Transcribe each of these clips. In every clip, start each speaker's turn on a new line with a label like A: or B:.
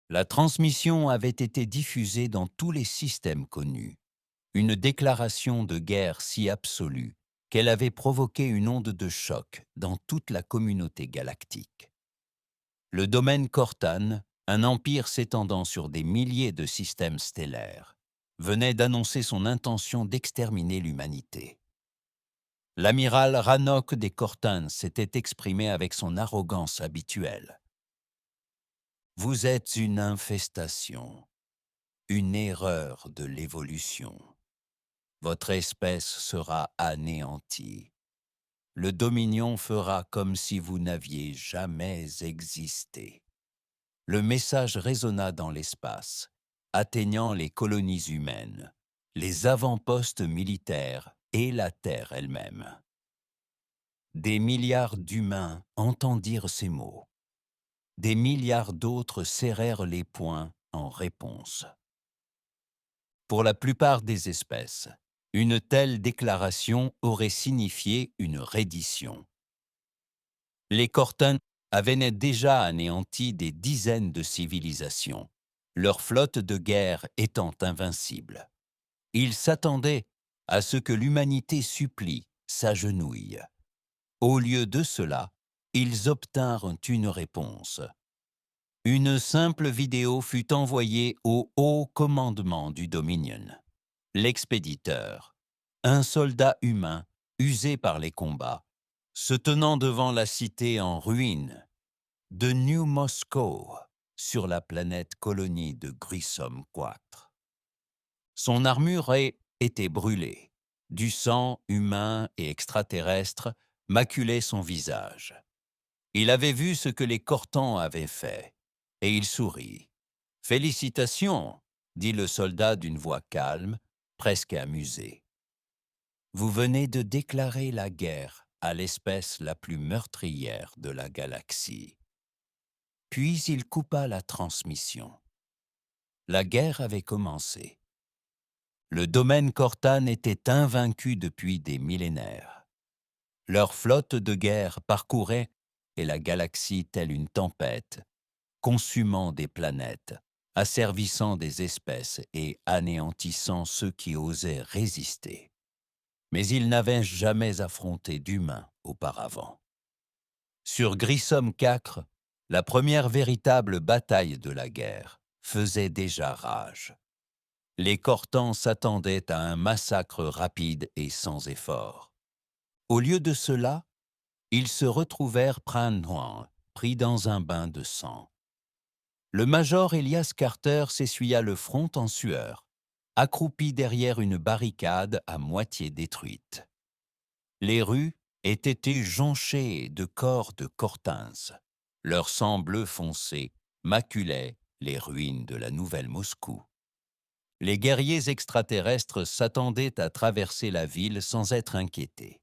A: La transmission avait été diffusée dans tous les systèmes connus, une déclaration de guerre si absolue qu'elle avait provoqué une onde de choc dans toute la communauté galactique. Le domaine Cortan, un empire s'étendant sur des milliers de systèmes stellaires, venait d'annoncer son intention d'exterminer l'humanité. L'amiral Ranok des Cortans s'était exprimé avec son arrogance habituelle. « Vous êtes une infestation, une erreur de l'évolution. Votre espèce sera anéantie. Le Dominion fera comme si vous n'aviez jamais existé. » Le message résonna dans l'espace, atteignant les colonies humaines, les avant-postes militaires et la Terre elle-même. Des milliards d'humains entendirent ces mots. Des milliards d'autres serrèrent les poings en réponse. Pour la plupart des espèces, une telle déclaration aurait signifié une reddition. Les Cortans avaient déjà anéanti des dizaines de civilisations, leur flotte de guerre étant invincible. Ils s'attendaient à ce que l'humanité supplie, s'agenouille. Au lieu de cela, ils obtinrent une réponse. Une simple vidéo fut envoyée au haut commandement du Dominion. L'expéditeur, un soldat humain usé par les combats, se tenant devant la cité en ruine de New Moscow, sur la planète colonie de Grissom 4. Son armure était brûlée. Du sang humain et extraterrestre maculait son visage. Il avait vu ce que les Cortans avaient fait, et il sourit. « Félicitations !» dit le soldat d'une voix calme, presque amusée. « Vous venez de déclarer la guerre à l'espèce la plus meurtrière de la galaxie. » Puis il coupa la transmission. La guerre avait commencé. Le domaine Cortan était invaincu depuis des millénaires. Leur flotte de guerre parcourait et la galaxie telle une tempête, consumant des planètes, asservissant des espèces et anéantissant ceux qui osaient résister. Mais ils n'avaient jamais affronté d'humains auparavant. Sur Grissom 4, la première véritable bataille de la guerre faisait déjà rage. Les Cortans s'attendaient à un massacre rapide et sans effort. Au lieu de cela, ils se retrouvèrent pris dans un bain de sang. Le major Elias Carter s'essuya le front en sueur, accroupi derrière une barricade à moitié détruite. Les rues étaient jonchées de corps de Cortans. Leur sang bleu foncé maculait les ruines de la Nouvelle Moscou. Les guerriers extraterrestres s'attendaient à traverser la ville sans être inquiétés.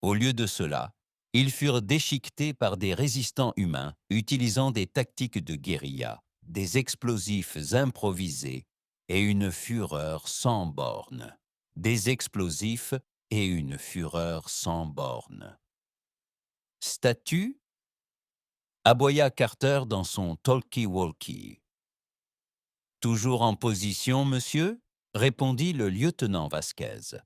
A: Au lieu de cela, ils furent déchiquetés par des résistants humains utilisant des tactiques de guérilla, des explosifs improvisés et une fureur sans bornes. Des explosifs et une fureur sans bornes. « Statue ?» aboya Carter dans son talkie-walkie. « Toujours en position, monsieur ?» répondit le lieutenant Vasquez.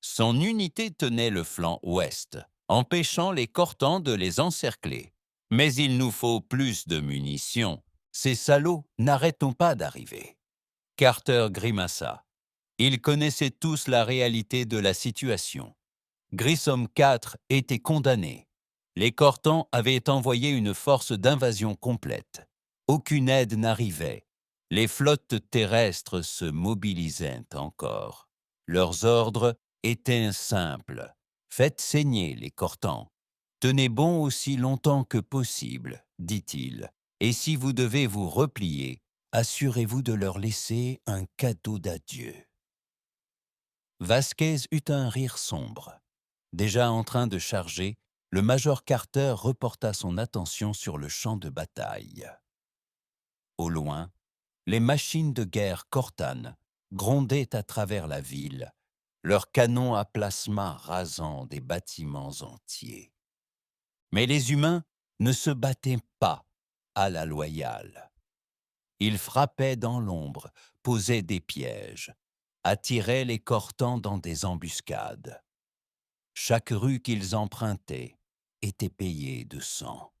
A: Son unité tenait le flanc ouest, empêchant les Cortans de les encercler. « Mais il nous faut plus de munitions. Ces salauds n'arrêtons pas d'arriver. » Carter grimaça. Ils connaissaient tous la réalité de la situation. Grissom 4 était condamné. Les Cortans avaient envoyé une force d'invasion complète. Aucune aide n'arrivait. Les flottes terrestres se mobilisaient encore. Leurs ordres étaient simples. Faites saigner les Cortans. Tenez bon aussi longtemps que possible, dit-il. Et si vous devez vous replier, assurez-vous de leur laisser un cadeau d'adieu. Vasquez eut un rire sombre. Déjà en train de charger, le major Carter reporta son attention sur le champ de bataille. Au loin, les machines de guerre Cortan grondaient à travers la ville, leurs canons à plasma rasant des bâtiments entiers. Mais les humains ne se battaient pas à la loyale. Ils frappaient dans l'ombre, posaient des pièges, attiraient les Cortans dans des embuscades. Chaque rue qu'ils empruntaient était payée de sang.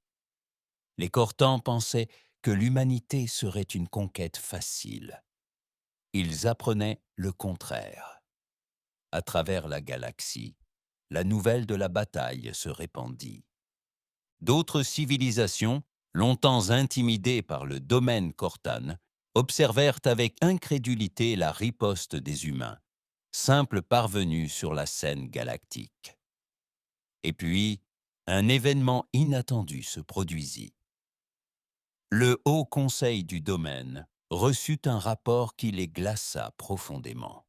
A: Les Cortans pensaient que l'humanité serait une conquête facile. Ils apprenaient le contraire. À travers la galaxie, la nouvelle de la bataille se répandit. D'autres civilisations, longtemps intimidées par le domaine Cortan, observèrent avec incrédulité la riposte des humains, simples parvenus sur la scène galactique. Et puis, un événement inattendu se produisit. Le Haut Conseil du domaine reçut un rapport qui les glaça profondément.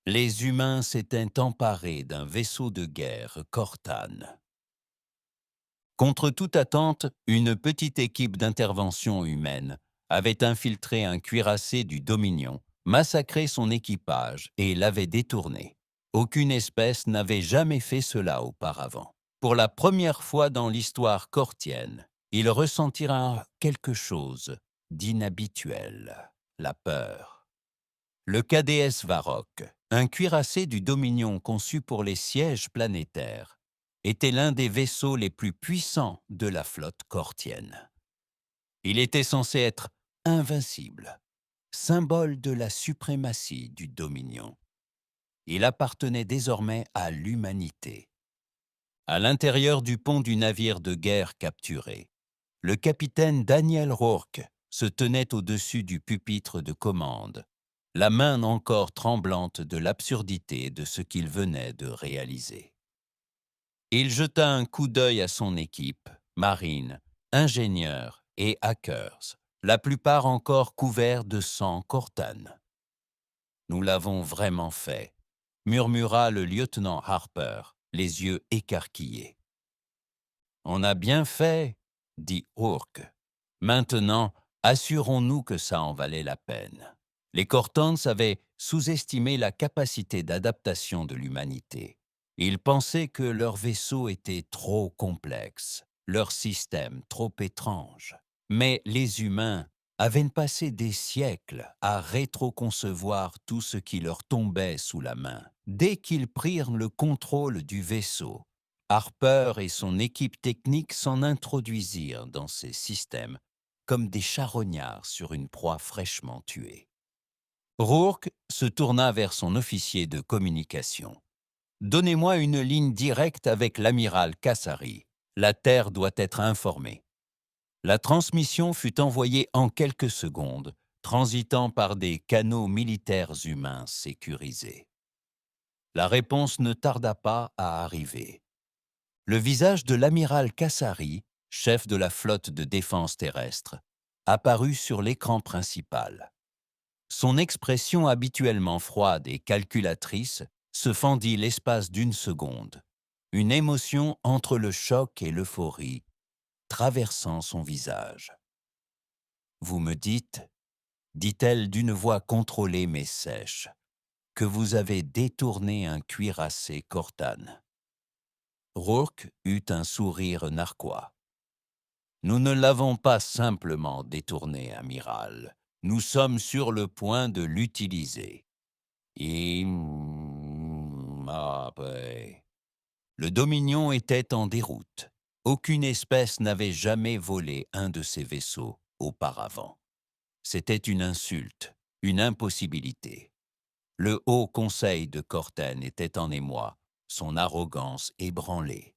A: Les humains s'étaient emparés d'un vaisseau de guerre Cortan. Contre toute attente, une petite équipe d'intervention humaine avait infiltré un cuirassé du Dominion, massacré son équipage et l'avait détourné. Aucune espèce n'avait jamais fait cela auparavant. Pour la première fois dans l'histoire cortienne, ils ressentirent quelque chose d'inhabituel, la peur. Le KDS Varrock, un cuirassé du Dominion conçu pour les sièges planétaires, était l'un des vaisseaux les plus puissants de la flotte cortienne. Il était censé être invincible, symbole de la suprématie du Dominion. Il appartenait désormais à l'humanité. À l'intérieur du pont du navire de guerre capturé, le capitaine Daniel Rourke se tenait au-dessus du pupitre de commande, la main encore tremblante de l'absurdité de ce qu'il venait de réaliser. Il jeta un coup d'œil à son équipe, marine, ingénieurs et hackers, la plupart encore couverts de sang Cortan. « Nous l'avons vraiment fait », murmura le lieutenant Harper, les yeux écarquillés. « On a bien fait », dit Rourke. « Maintenant, assurons-nous que ça en valait la peine. » Les Cortans avaient sous-estimé la capacité d'adaptation de l'humanité. Ils pensaient que leur vaisseau était trop complexe, leur système trop étrange. Mais les humains avaient passé des siècles à rétroconcevoir tout ce qui leur tombait sous la main. Dès qu'ils prirent le contrôle du vaisseau, Harper et son équipe technique s'en introduisirent dans ces systèmes comme des charognards sur une proie fraîchement tuée. Rourke se tourna vers son officier de communication. « Donnez-moi une ligne directe avec l'amiral Kassari. La Terre doit être informée. » La transmission fut envoyée en quelques secondes, transitant par des canaux militaires humains sécurisés. La réponse ne tarda pas à arriver. Le visage de l'amiral Kassari, chef de la flotte de défense terrestre, apparut sur l'écran principal. Son expression habituellement froide et calculatrice se fendit l'espace d'une seconde, une émotion entre le choc et l'euphorie traversant son visage. « Vous me dites, dit-elle d'une voix contrôlée mais sèche, que vous avez détourné un cuirassé Cortan. » Rourke eut un sourire narquois. « Nous ne l'avons pas simplement détourné, amiral. Nous sommes sur le point de l'utiliser. » Le Dominion était en déroute. Aucune espèce n'avait jamais volé un de ces vaisseaux auparavant. C'était une insulte, une impossibilité. Le Haut Conseil de Corten était en émoi, son arrogance ébranlée.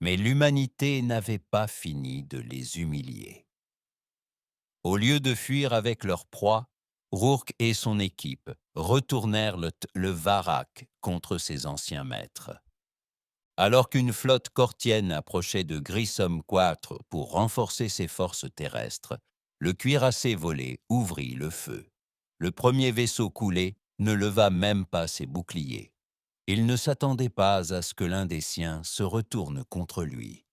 A: Mais l'humanité n'avait pas fini de les humilier. Au lieu de fuir avec leur proie, Rourke et son équipe retournèrent le Varrock contre ses anciens maîtres. Alors qu'une flotte cortienne approchait de Grissom 4 pour renforcer ses forces terrestres, le cuirassé volé ouvrit le feu. Le premier vaisseau coulé ne leva même pas ses boucliers. Il ne s'attendait pas à ce que l'un des siens se retourne contre lui.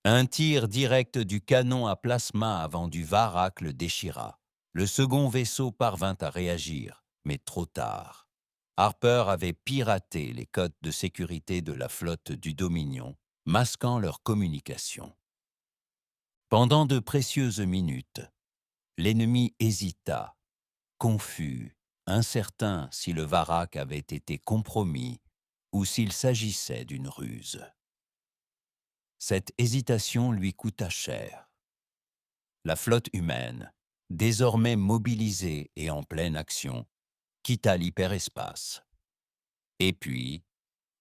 A: Un tir direct du canon à plasma avant du Varrock le déchira. Le second vaisseau parvint à réagir, mais trop tard. Harper avait piraté les codes de sécurité de la flotte du Dominion, masquant leur communication. Pendant de précieuses minutes, L'ennemi hésita, confus, incertain si le Varak avait été compromis ou s'il s'agissait d'une ruse. Cette hésitation lui coûta cher. La flotte humaine, désormais mobilisée et en pleine action, quitta l'hyperespace. Et puis,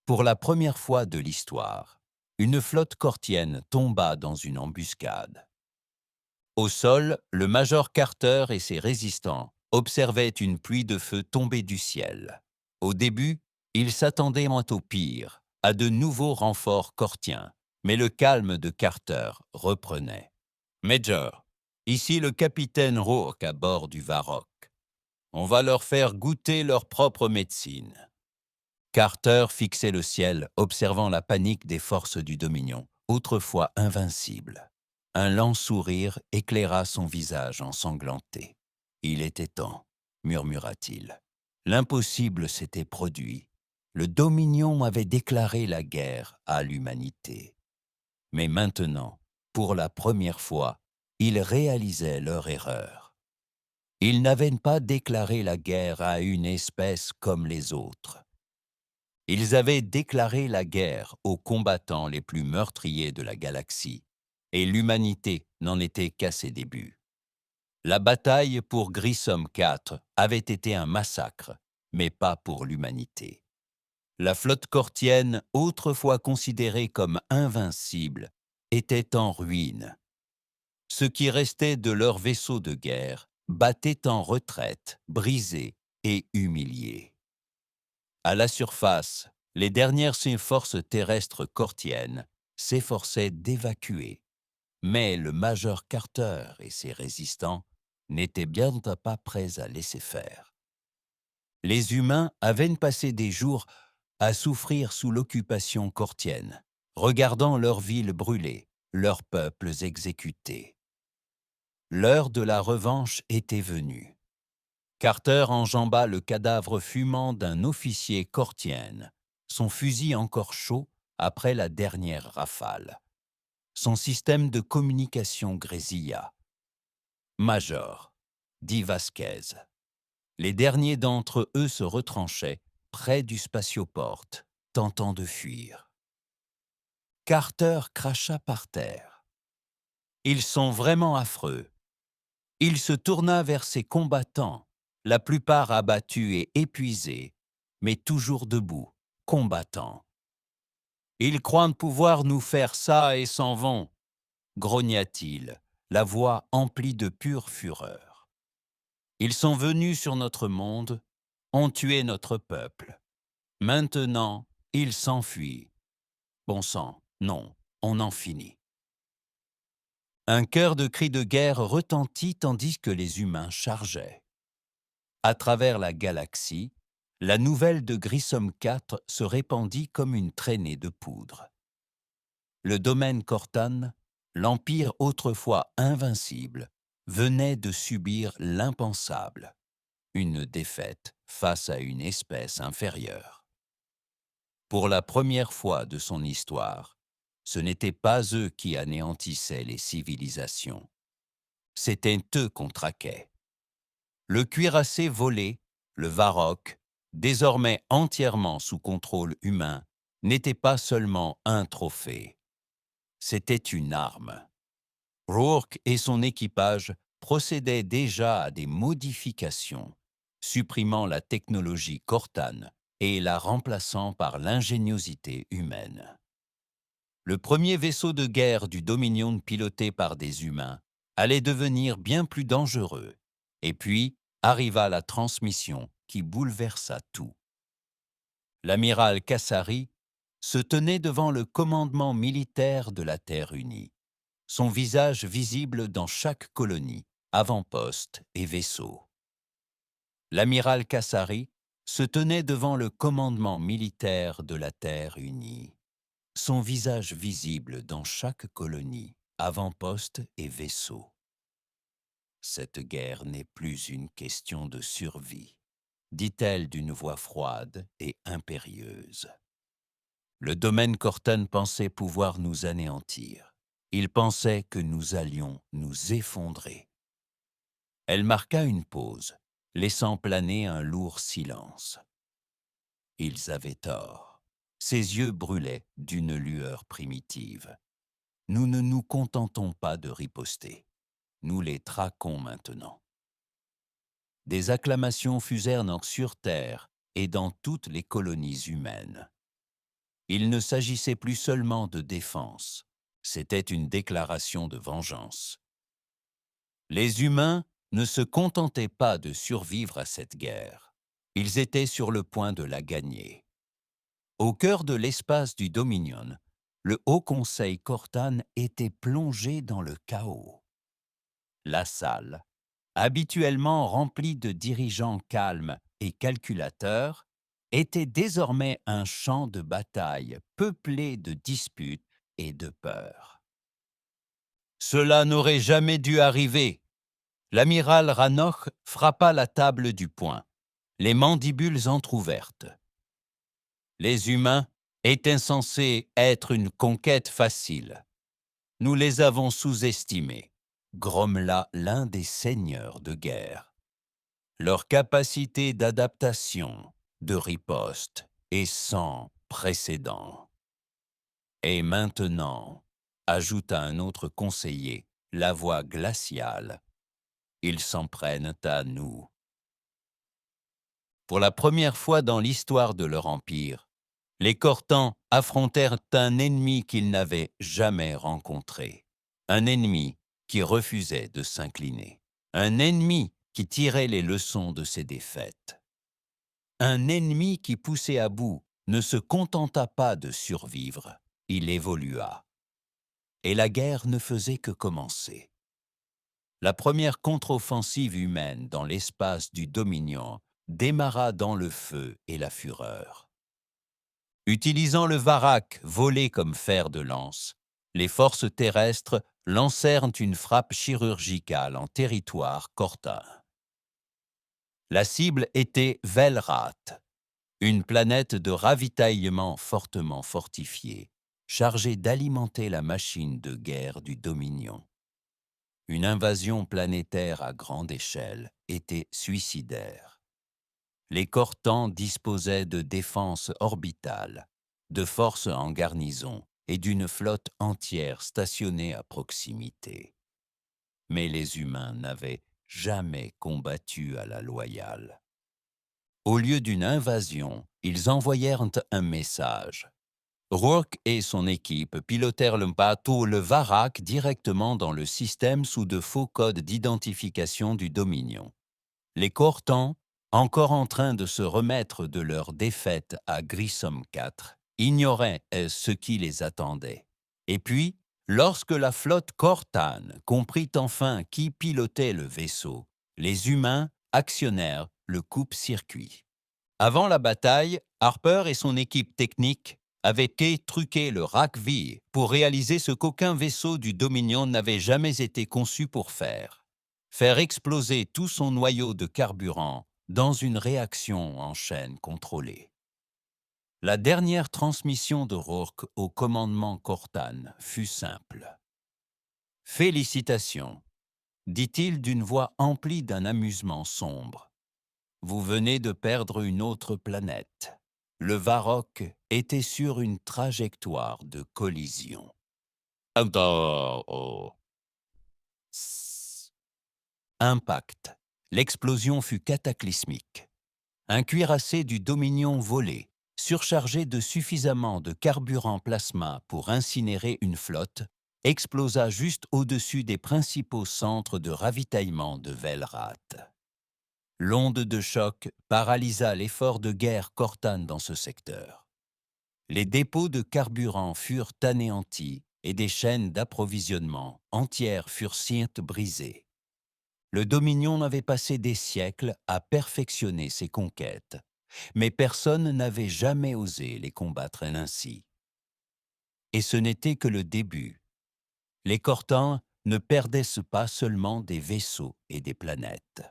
A: pour la première fois de l'histoire, une flotte cortienne tomba dans une embuscade. Au sol, le major Carter et ses résistants observaient une pluie de feu tomber du ciel. Au début, ils s'attendaient au pire, à de nouveaux renforts cortiens, mais le calme de Carter reprenait. « Major, ici le capitaine Rourke à bord du Varrock. On va leur faire goûter leur propre médecine. » Carter fixait le ciel, observant la panique des forces du Dominion, autrefois invincibles. Un lent sourire éclaira son visage ensanglanté. « Il était temps, » murmura-t-il. L'impossible s'était produit. Le Dominion avait déclaré la guerre à l'humanité. Mais maintenant, pour la première fois, ils réalisaient leur erreur. Ils n'avaient pas déclaré la guerre à une espèce comme les autres. Ils avaient déclaré la guerre aux combattants les plus meurtriers de la galaxie, et l'humanité n'en était qu'à ses débuts. La bataille pour Grissom 4 avait été un massacre, mais pas pour l'humanité. La flotte cortienne, autrefois considérée comme invincible, était en ruine. Ce qui restait de leurs vaisseaux de guerre battait en retraite, brisés et humiliés. À la surface, les dernières forces terrestres cortiennes s'efforçaient d'évacuer, mais le major Carter et ses résistants n'étaient bien pas prêts à laisser faire. Les humains avaient passé des jours à souffrir sous l'occupation cortienne, regardant leurs villes brûlées, leurs peuples exécutés. L'heure de la revanche était venue. Carter enjamba le cadavre fumant d'un officier cortien, son fusil encore chaud après la dernière rafale. Son système de communication grésilla. « Major », dit Vasquez. Les derniers d'entre eux se retranchaient près du spatioporte, tentant de fuir. Carter cracha par terre. « Ils sont vraiment affreux. » Il se tourna vers ses combattants, la plupart abattus et épuisés, mais toujours debout, combattants. « Ils croient pouvoir nous faire ça et s'en vont, » grogna-t-il, la voix emplie de pure fureur. « Ils sont venus sur notre monde, ont tué notre peuple. Maintenant, ils s'enfuient. Bon sang, non, on en finit. » Un chœur de cris de guerre retentit tandis que les humains chargeaient. À travers la galaxie, la nouvelle de Grissom 4 se répandit comme une traînée de poudre. Le domaine Cortan, l'empire autrefois invincible, venait de subir l'impensable, une défaite face à une espèce inférieure. Pour la première fois de son histoire, ce n'étaient pas eux qui anéantissaient les civilisations. C'étaient eux qu'on traquait. Le cuirassé volé, le Varrock, désormais entièrement sous contrôle humain, n'était pas seulement un trophée. C'était une arme. Rourke et son équipage procédaient déjà à des modifications, supprimant la technologie Cortan et la remplaçant par l'ingéniosité humaine. Le premier vaisseau de guerre du Dominion piloté par des humains allait devenir bien plus dangereux, et puis arriva la transmission qui bouleversa tout. L'amiral Cassari se tenait devant le commandement militaire de la Terre unie, son visage visible dans chaque colonie, avant-poste et vaisseau. L'amiral Cassari se tenait devant le commandement militaire de la Terre unie, son visage visible dans chaque colonie, avant-poste et vaisseau. Cette guerre n'est plus une question de survie, dit-elle d'une voix froide et impérieuse. Le domaine Cortan pensait pouvoir nous anéantir. Il pensait que nous allions nous effondrer. Elle marqua une pause, laissant planer un lourd silence. Ils avaient tort. Ses yeux brûlaient d'une lueur primitive. Nous ne nous contentons pas de riposter. Nous les traquons maintenant. Des acclamations fusèrent sur Terre et dans toutes les colonies humaines. Il ne s'agissait plus seulement de défense, c'était une déclaration de vengeance. Les humains ne se contentaient pas de survivre à cette guerre. Ils étaient sur le point de la gagner. Au cœur de l'espace du Dominion, le Haut Conseil Cortan était plongé dans le chaos. La salle, habituellement remplie de dirigeants calmes et calculateurs, était désormais un champ de bataille peuplé de disputes et de peurs. Cela n'aurait jamais dû arriver. L'amiral Rannoch frappa la table du poing, les mandibules entr'ouvertes. Les humains étaient censés être une conquête facile. Nous les avons sous-estimés, grommela l'un des seigneurs de guerre. Leur capacité d'adaptation, de riposte est sans précédent. Et maintenant, ajouta un autre conseiller, la voix glaciale, ils s'en prennent à nous. Pour la première fois dans l'histoire de leur empire, les Cortans affrontèrent un ennemi qu'ils n'avaient jamais rencontré, un ennemi qui refusait de s'incliner, un ennemi qui tirait les leçons de ses défaites, un ennemi qui, poussé à bout, ne se contenta pas de survivre, il évolua. Et la guerre ne faisait que commencer. La première contre-offensive humaine dans l'espace du Dominion démarra dans le feu et la fureur. Utilisant le Varak volé comme fer de lance, les forces terrestres lancèrent une frappe chirurgicale en territoire cortain. La cible était Velrat, une planète de ravitaillement fortement fortifiée, chargée d'alimenter la machine de guerre du Dominion. Une invasion planétaire à grande échelle était suicidaire. Les Cortans disposaient de défenses orbitales, de forces en garnison et d'une flotte entière stationnée à proximité. Mais les humains n'avaient jamais combattu à la loyale. Au lieu d'une invasion, ils envoyèrent un message. Rourke et son équipe pilotèrent le bateau le Varak directement dans le système sous de faux codes d'identification du Dominion. Les Cortans, encore en train de se remettre de leur défaite à Grissom IV, ignoraient ce qui les attendait. Et puis, lorsque la flotte Cortane comprit enfin qui pilotait le vaisseau, les humains actionnèrent le coupe-circuit. Avant la bataille, Harper et son équipe technique avaient truqué le RAC-V pour réaliser ce qu'aucun vaisseau du Dominion n'avait jamais été conçu pour faire exploser tout son noyau de carburant dans une réaction en chaîne contrôlée. La dernière transmission de Rourke au commandement Cortan fut simple. « Félicitations », dit-il d'une voix emplie d'un amusement sombre. Vous venez de perdre une autre planète. Le Varrock était sur une trajectoire de collision. Impact. L'explosion fut cataclysmique. Un cuirassé du Dominion volé, surchargé de suffisamment de carburant plasma pour incinérer une flotte, explosa juste au-dessus des principaux centres de ravitaillement de Velrat. L'onde de choc paralysa l'effort de guerre Cortan dans ce secteur. Les dépôts de carburant furent anéantis et des chaînes d'approvisionnement entières furent brisées. Le Dominion avait passé des siècles à perfectionner ses conquêtes, mais personne n'avait jamais osé les combattre ainsi. Et ce n'était que le début. Les Cortans ne perdaient pas seulement des vaisseaux et des planètes.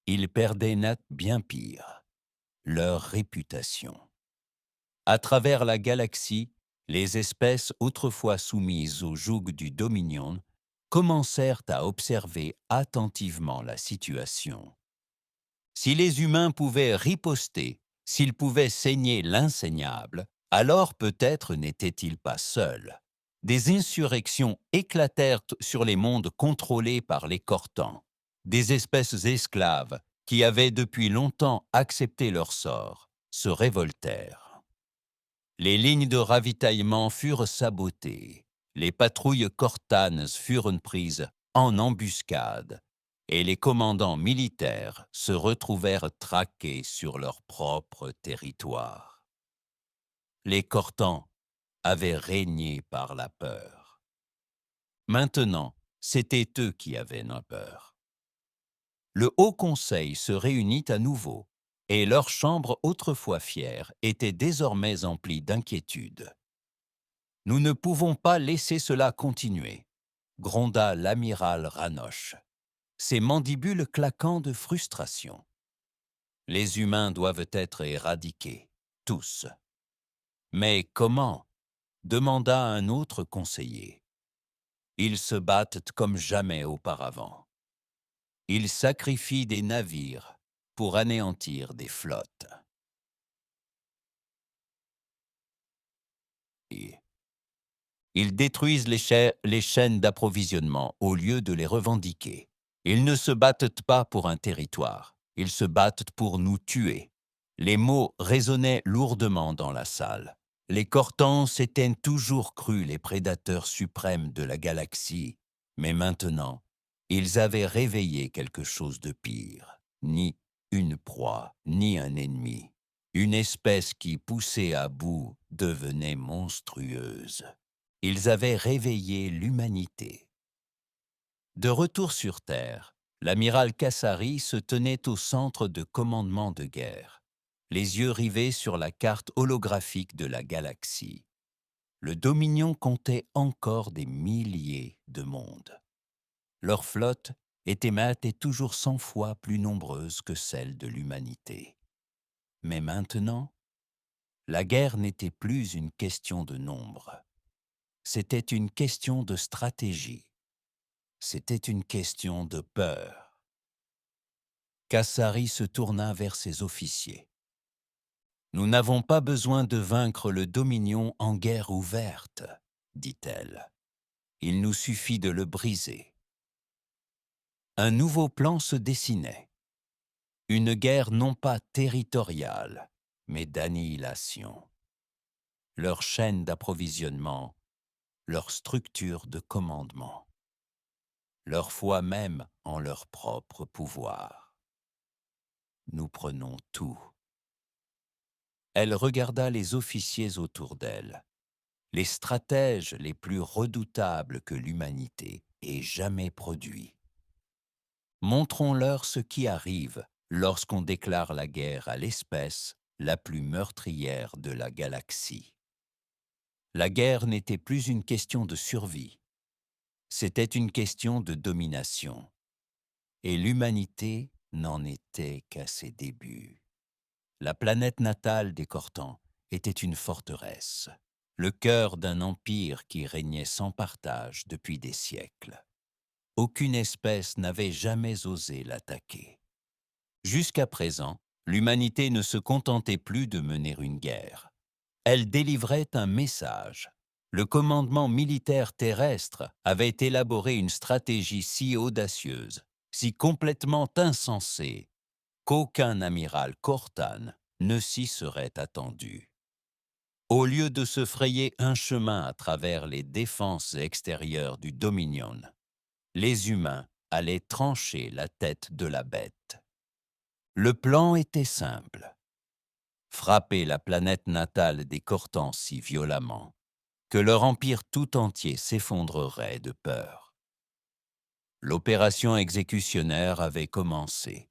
A: Ils perdaient bien pire, leur réputation. À travers la galaxie, les espèces autrefois soumises au joug du Dominion commencèrent à observer attentivement la situation. Si les humains pouvaient riposter, s'ils pouvaient saigner l'insaignable, alors peut-être n'étaient-ils pas seuls. Des insurrections éclatèrent sur les mondes contrôlés par les Cortans. Des espèces esclaves, qui avaient depuis longtemps accepté leur sort, se révoltèrent. Les lignes de ravitaillement furent sabotées, les patrouilles cortanes furent prises en embuscade, et les commandants militaires se retrouvèrent traqués sur leur propre territoire. Les Cortans avaient régné par la peur. Maintenant, c'était eux qui avaient la peur. Le Haut Conseil se réunit à nouveau, et leur chambre autrefois fière était désormais emplie d'inquiétude. « Nous ne pouvons pas laisser cela continuer », gronda l'amiral Ranoche, ses mandibules claquant de frustration. « Les humains doivent être éradiqués, tous. »« Mais comment ?» demanda un autre conseiller. « Ils se battent comme jamais auparavant. Ils sacrifient des navires pour anéantir des flottes. Ils détruisent les chaînes d'approvisionnement au lieu de les revendiquer. Ils ne se battent pas pour un territoire, ils se battent pour nous tuer. » Les mots résonnaient lourdement dans la salle. Les Cortans s'étaient toujours crus les prédateurs suprêmes de la galaxie, mais maintenant, ils avaient réveillé quelque chose de pire. Ni une proie, ni un ennemi. Une espèce qui, poussée à bout, devenait monstrueuse. Ils avaient réveillé l'humanité. De retour sur Terre, l'amiral Cassari se tenait au centre de commandement de guerre, les yeux rivés sur la carte holographique de la galaxie. Le Dominion comptait encore des milliers de mondes. Leur flotte était et toujours 100 fois plus nombreuse que celle de l'humanité. Mais maintenant, la guerre n'était plus une question de nombre. C'était une question de stratégie. C'était une question de peur. Cassari se tourna vers ses officiers. « Nous n'avons pas besoin de vaincre le Dominion en guerre ouverte, » dit-elle. « Il nous suffit de le briser. » Un nouveau plan se dessinait. Une guerre non pas territoriale, mais d'annihilation. Leur chaîne d'approvisionnement, leur structure de commandement, leur foi même en leur propre pouvoir. Nous prenons tout. Elle regarda les officiers autour d'elle, les stratèges les plus redoutables que l'humanité ait jamais produits. Montrons-leur ce qui arrive lorsqu'on déclare la guerre à l'espèce la plus meurtrière de la galaxie. La guerre n'était plus une question de survie, c'était une question de domination. Et l'humanité n'en était qu'à ses débuts. La planète natale des Cortans était une forteresse, le cœur d'un empire qui régnait sans partage depuis des siècles. Aucune espèce n'avait jamais osé l'attaquer. Jusqu'à présent, l'humanité ne se contentait plus de mener une guerre. Elle délivrait un message. Le commandement militaire terrestre avait élaboré une stratégie si audacieuse, si complètement insensée, qu'aucun amiral Cortan ne s'y serait attendu. Au lieu de se frayer un chemin à travers les défenses extérieures du Dominion, les humains allaient trancher la tête de la bête. Le plan était simple. Frapper la planète natale des Cortans si violemment que leur empire tout entier s'effondrerait de peur. L'opération exécutionnaire avait commencé.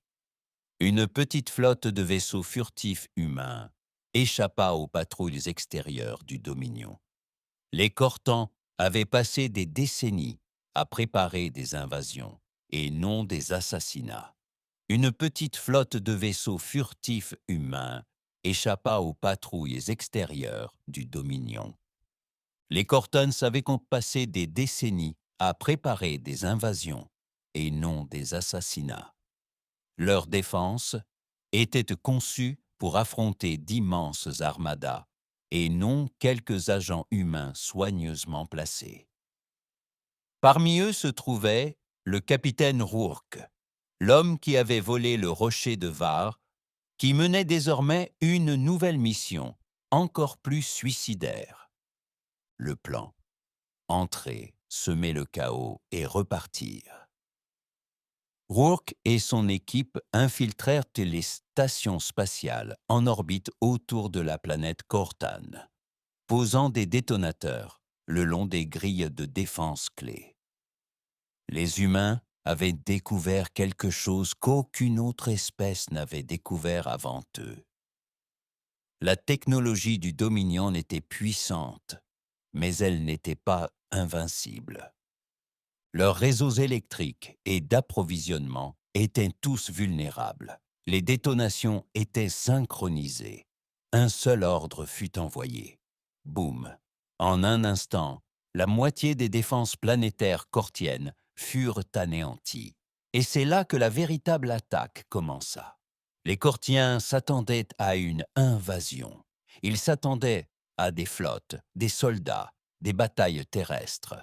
A: Une petite flotte de vaisseaux furtifs humains échappa aux patrouilles extérieures du Dominion. Les Cortans avaient passé des décennies à préparer des invasions et non des assassinats. Une petite flotte de vaisseaux furtifs humains échappa aux patrouilles extérieures du Dominion. Les Cortans avaient passé des décennies à préparer des invasions et non des assassinats. Leur défense était conçue pour affronter d'immenses armadas et non quelques agents humains soigneusement placés. Parmi eux se trouvait le capitaine Rourke, l'homme qui avait volé le rocher de Var, qui menait désormais une nouvelle mission, encore plus suicidaire. Le plan: entrer, semer le chaos et repartir. Rourke et son équipe infiltrèrent les stations spatiales en orbite autour de la planète Cortan, posant des détonateurs le long des grilles de défense clés. Les humains avaient découvert quelque chose qu'aucune autre espèce n'avait découvert avant eux. La technologie du Dominion était puissante, mais elle n'était pas invincible. Leurs réseaux électriques et d'approvisionnement étaient tous vulnérables. Les détonations étaient synchronisées. Un seul ordre fut envoyé. Boum! En un instant, la moitié des défenses planétaires cortiennes furent anéanties. Et c'est là que la véritable attaque commença. Les Cortiens s'attendaient à une invasion. Ils s'attendaient à des flottes, des soldats, des batailles terrestres.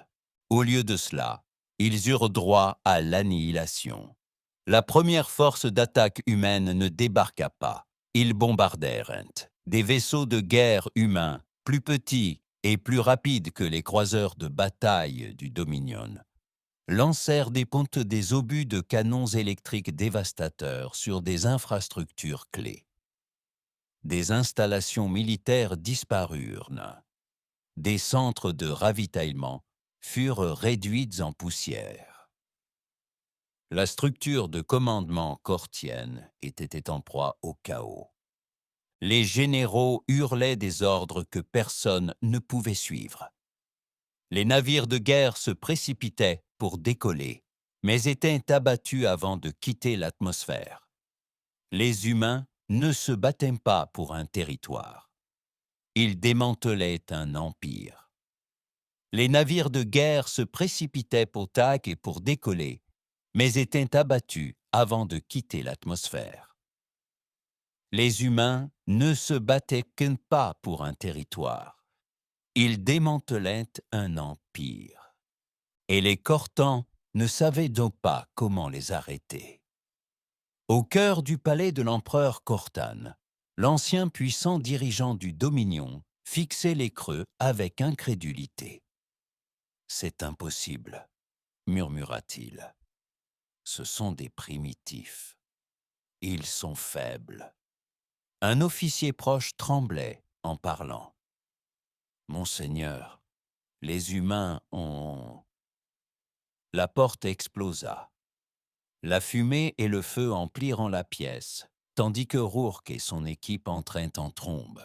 A: Au lieu de cela, ils eurent droit à l'annihilation. La première force d'attaque humaine ne débarqua pas. Ils bombardèrent des vaisseaux de guerre humains, plus petits et plus rapides que les croiseurs de bataille du Dominion, lancèrent des obus de canons électriques dévastateurs sur des infrastructures clés. Des installations militaires disparurent. Des centres de ravitaillement furent réduites en poussière. La structure de commandement cortienne était en proie au chaos. Les généraux hurlaient des ordres que personne ne pouvait suivre. Les navires de guerre se précipitaient pour décoller, mais étaient abattus avant de quitter l'atmosphère. Les humains ne se battaient pas pour un territoire. Ils démantelaient un empire. Les navires de guerre se précipitaient pour TAC et pour décoller, mais étaient abattus avant de quitter l'atmosphère. Les humains ne se battaient qu'un pas pour un territoire. Ils démantelaient un empire. Et les Cortans ne savaient donc pas comment les arrêter. Au cœur du palais de l'empereur Cortan, l'ancien puissant dirigeant du Dominion fixait les creux avec incrédulité. « C'est impossible », murmura-t-il. « Ce sont des primitifs. Ils sont faibles. » Un officier proche tremblait en parlant. « Monseigneur, les humains ont... » La porte explosa. La fumée et le feu emplirent la pièce, tandis que Rourke et son équipe entraient en trombe.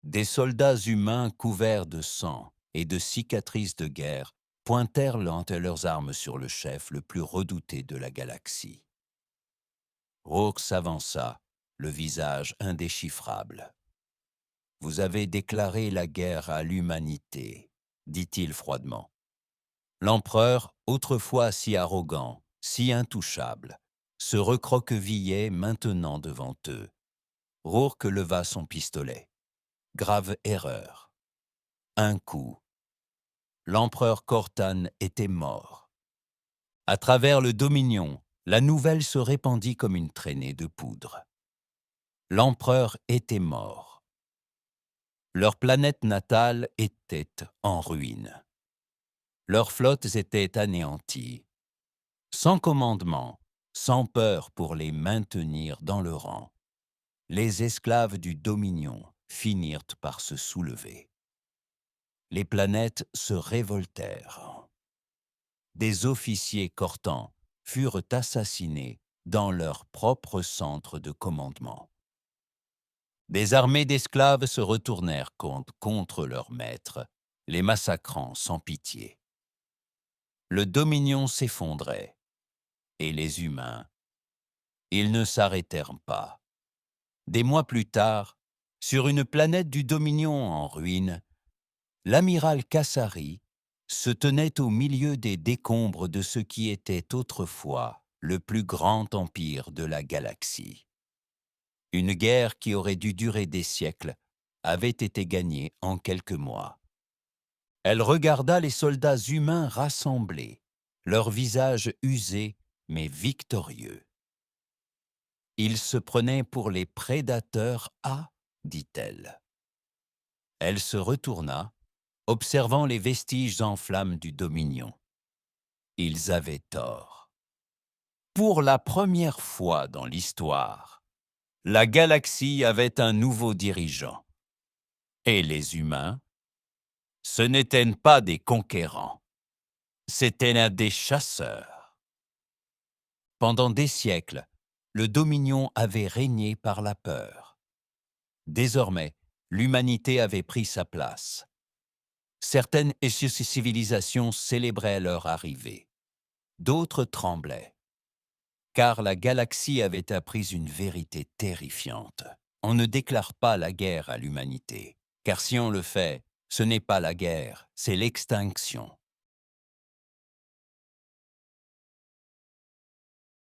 A: Des soldats humains couverts de sang et de cicatrices de guerre pointèrent leurs armes sur le chef le plus redouté de la galaxie. Rourke s'avança, le visage indéchiffrable. « Vous avez déclaré la guerre à l'humanité, » dit-il froidement. L'empereur, autrefois si arrogant, si intouchable, se recroquevillait maintenant devant eux. Rourke leva son pistolet. Grave erreur. Un coup. L'empereur Cortan était mort. À travers le Dominion, la nouvelle se répandit comme une traînée de poudre. L'empereur était mort. Leur planète natale était en ruine. Leurs flottes étaient anéanties. Sans commandement, sans peur pour les maintenir dans le rang, les esclaves du Dominion finirent par se soulever. Les planètes se révoltèrent. Des officiers Cortans furent assassinés dans leur propre centre de commandement. Des armées d'esclaves se retournèrent contre leurs maîtres, les massacrant sans pitié. Le Dominion s'effondrait, et les humains, ils ne s'arrêtèrent pas. Des mois plus tard, sur une planète du Dominion en ruine, l'amiral Cassari se tenait au milieu des décombres de ce qui était autrefois le plus grand empire de la galaxie. Une guerre qui aurait dû durer des siècles avait été gagnée en quelques mois. Elle regarda les soldats humains rassemblés, leurs visages usés mais victorieux. Ils se prenaient pour les prédateurs A, dit-elle. Elle se retourna, observant les vestiges en flammes du Dominion. Ils avaient tort. Pour la première fois dans l'histoire, la galaxie avait un nouveau dirigeant. Et les humains, ce n'étaient pas des conquérants, c'étaient des chasseurs. Pendant des siècles, le Dominion avait régné par la peur. Désormais, l'humanité avait pris sa place. Certaines civilisations célébraient leur arrivée. D'autres tremblaient, car la galaxie avait appris une vérité terrifiante. On ne déclare pas la guerre à l'humanité, car si on le fait, ce n'est pas la guerre, c'est l'extinction.